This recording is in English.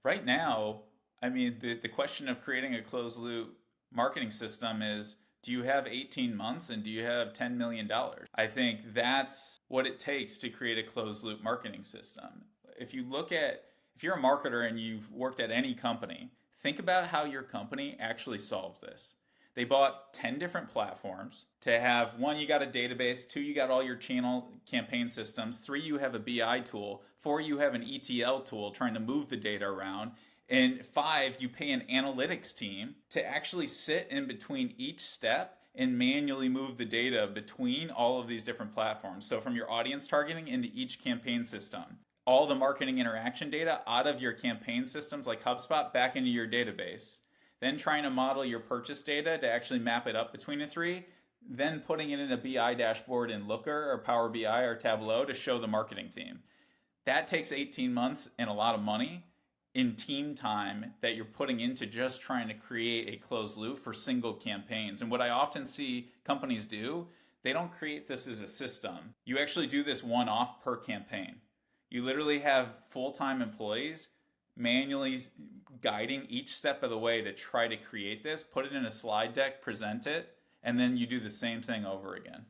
Right now, I mean, the question of creating a closed loop marketing system is, do you have 18 months and do you have $10 million? I think that's what it takes to create a closed loop marketing system. If you look at, if you're a marketer and you've worked at any company, think about how your company actually solved this. They bought 10 different platforms to have one, you got a database, two, you got all your channel campaign systems, three, you have a BI tool, four, you have an ETL tool trying to move the data around, and five, you pay an analytics team to actually sit in between each step and manually move the data between all of these different platforms. So from your audience targeting into each campaign system, all the marketing interaction data out of your campaign systems like HubSpot back into your database, then trying to model your purchase data to actually map it up between the three, then putting it in a BI dashboard in Looker or Power BI or Tableau to show the marketing team. That takes 18 months and a lot of money in team time that you're putting into just trying to create a closed loop for single campaigns. And what I often see companies do, they don't create this as a system. You actually do this one off per campaign. You literally have full time employees manually guiding each step of the way to try to create this, put it in a slide deck, present it, and then you do the same thing over again.